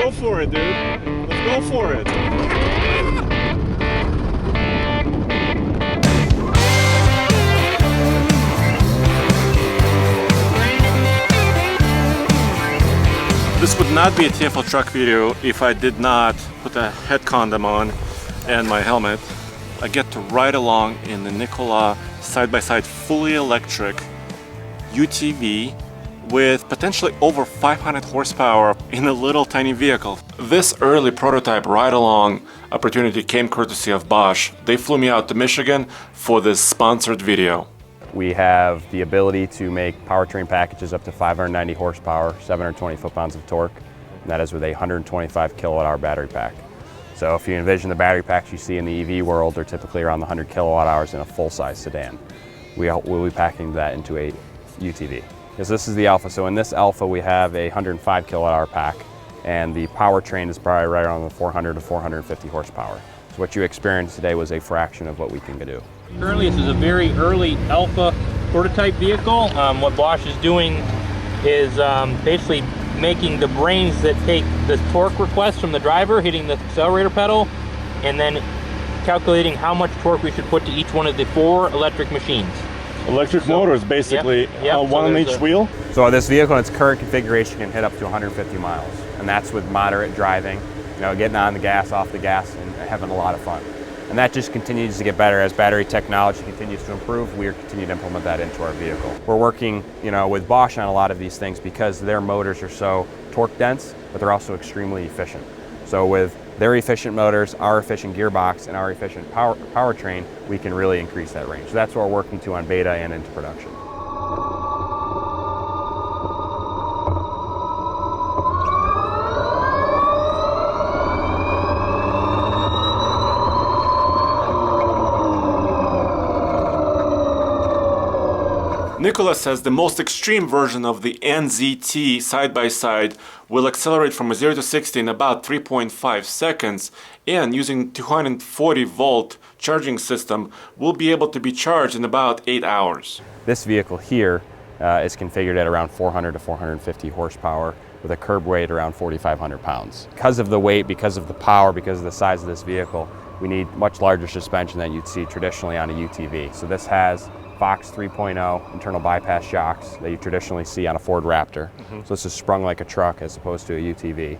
go for it, dude. Let's go for it. This would not be a TFL truck video if I did not put a head condom on and my helmet. I get to ride along in the Nikola side-by-side fully electric UTV with potentially over 500 horsepower in a little tiny vehicle. This early prototype ride-along opportunity came courtesy of Bosch. They flew me out to Michigan for this sponsored video. We have the ability to make powertrain packages up to 590 horsepower, 720 foot-pounds of torque, and that is with a 125 kilowatt-hour battery pack. So if you envision the battery packs you see in the EV world, they're typically around the 100 kilowatt-hours in a full-size sedan. We'll be packing that into a UTV. Because this is the Alpha, so in this Alpha we have a 105 kilowatt-hour pack, and the powertrain is probably right around the 400 to 450 horsepower. So what you experienced today was a fraction of what we can do. Currently, this is a very early Alpha prototype vehicle. What Bosch is doing is basically making the brains that take the torque request from the driver, hitting the accelerator pedal, and then calculating how much torque we should put to each one of the 4 electric machines. Electric motors, basically, yep. One on each wheel? So this vehicle in its current configuration can hit up to 150 miles, and that's with moderate driving, getting on the gas, off the gas, and having a lot of fun. And that just continues to get better as battery technology continues to improve. We continue to implement that into our vehicle. We're working, with Bosch on a lot of these things because their motors are so torque dense, but they're also extremely efficient. So with their efficient motors, our efficient gearbox, and our efficient powertrain, we can really increase that range. So that's what we're working to on beta and into production. Nikola says the most extreme version of the NZT side-by-side will accelerate from 0 to 60 in about 3.5 seconds, and using 240 volt charging system will be able to be charged in about 8 hours. This vehicle here is configured at around 400 to 450 horsepower with a curb weight around 4,500 pounds. Because of the weight, because of the power, because of the size of this vehicle, we need much larger suspension than you'd see traditionally on a UTV. So this has Fox 3.0 internal bypass shocks that you traditionally see on a Ford Raptor. So this is sprung like a truck as opposed to a UTV.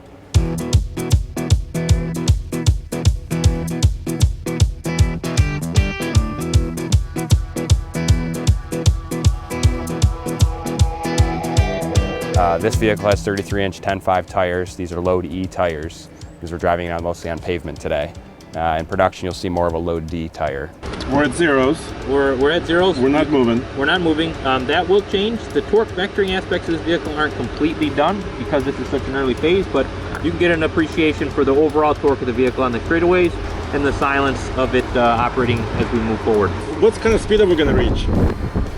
This vehicle has 33-inch 10.5 tires. These are load E tires because we're driving around mostly on pavement today. In production, you'll see more of a load D tire. We're at zeros. We're at zeros. We're not moving. We're not moving. That will change. The torque vectoring aspects of this vehicle aren't completely done because this is such an early phase, but you can get an appreciation for the overall torque of the vehicle on the straightaways and the silence of it operating as we move forward. What kind of speed are we going to reach?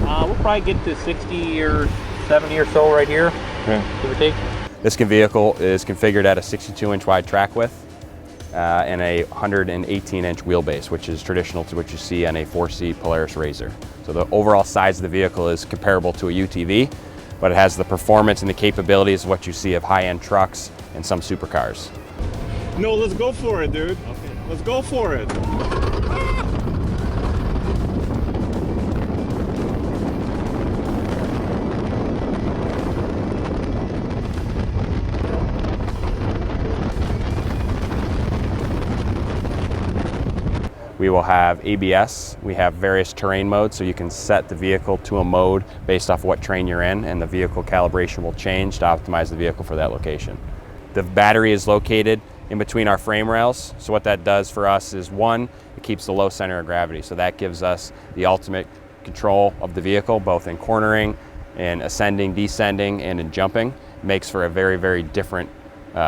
We'll probably get to 60 or 70 or so right here, give or take. This vehicle is configured at a 62-inch wide track width and a 118-inch wheelbase, which is traditional to what you see on a 4-seat Polaris RZR. So the overall size of the vehicle is comparable to a UTV, but it has the performance and the capabilities of what you see of high-end trucks and some supercars. No, let's go for it, dude. Okay. Let's go for it. We will have ABS, we have various terrain modes, so you can set the vehicle to a mode based off what terrain you're in, and the vehicle calibration will change to optimize the vehicle for that location. The battery is located in between our frame rails, so what that does for us is, one, it keeps the low center of gravity, so that gives us the ultimate control of the vehicle, both in cornering, in ascending, descending, and in jumping. It makes for a very, very different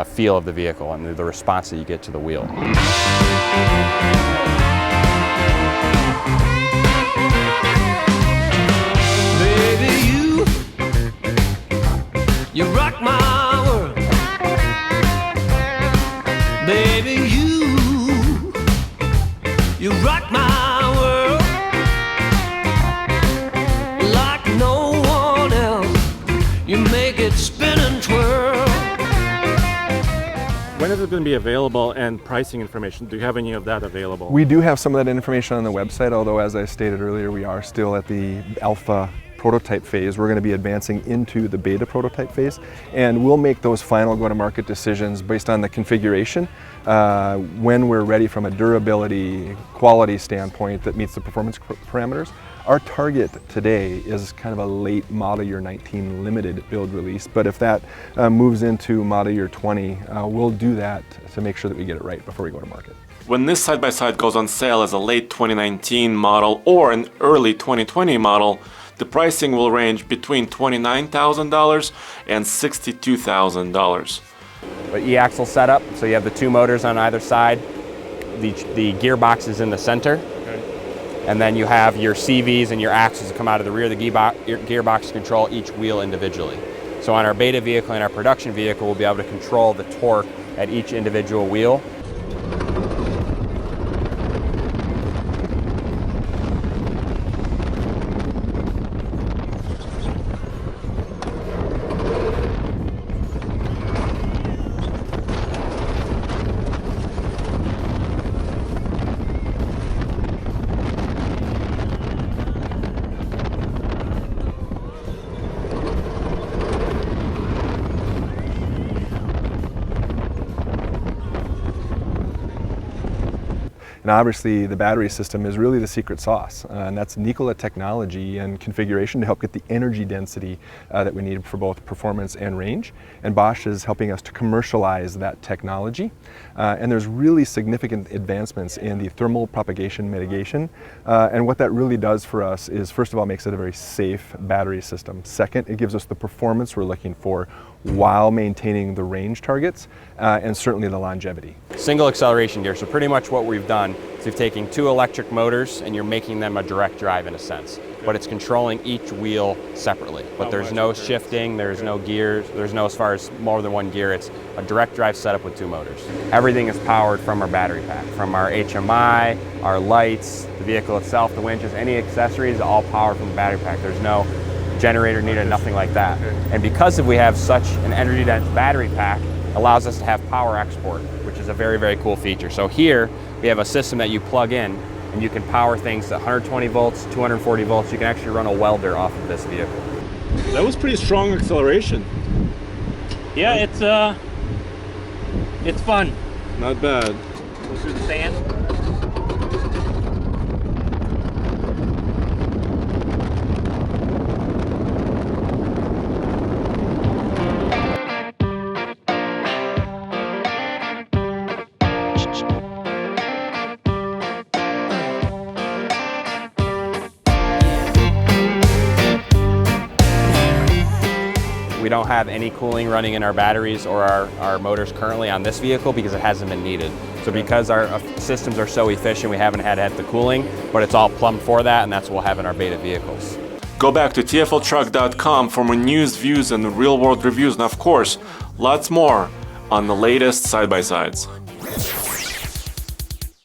feel of the vehicle and the response that you get to the wheel. You rock my world, baby. You rock my world like no one else. You make it spin and twirl. is it going to be available, and pricing information? Do you have any of that available? We do have some of that information on the website, although as I stated earlier, we are still at the alpha prototype phase. We're going to be advancing into the beta prototype phase, and we'll make those final go-to-market decisions based on the configuration when we're ready from a durability, quality standpoint that meets the performance parameters. Our target today is kind of a late model year 19 limited build release, but if that moves into model year 20, we'll do that to make sure that we get it right before we go to market. When this side-by-side goes on sale as a late 2019 model or an early 2020 model, the pricing will range between $29,000 and $62,000. But E-axle setup, so you have the two motors on either side, the gearbox is in the center, and then you have your CVs and your axles that come out of the rear of the gearbox to control each wheel individually. So on our beta vehicle and our production vehicle, we'll be able to control the torque at each individual wheel. And obviously the battery system is really the secret sauce, and that's Nikola technology and configuration to help get the energy density that we need for both performance and range. And Bosch is helping us to commercialize that technology. And there's really significant advancements in the thermal propagation mitigation. And what that really does for us is, first of all, makes it a very safe battery system. Second, it gives us the performance we're looking for while maintaining the range targets and certainly the longevity. Single acceleration gear, so pretty much what we've done is we've taken two electric motors and you're making them a direct drive in a sense, but it's controlling each wheel separately. But there's no shifting, there's no gears, there's no as far as more than one gear, it's a direct drive setup with two motors. Everything is powered from our battery pack, from our HMI, our lights, the vehicle itself, the winches, any accessories, all powered from the battery pack. There's no generator needed, nothing like that. And because we have such an energy dense battery pack, allows us to have power export, which is a very, very cool feature. So here we have a system that you plug in and you can power things at 120 volts, 240 volts. You can actually run a welder off of this vehicle. That was pretty strong acceleration. Yeah, it's fun. Not bad. Go through the sand. We don't have any cooling running in our batteries or our motors currently on this vehicle because it hasn't been needed. So because our systems are so efficient, we haven't had the cooling, but it's all plumbed for that, and that's what we'll have in our beta vehicles. Go back to tfltruck.com for more news, views, and real-world reviews, and of course, lots more on the latest side-by-sides.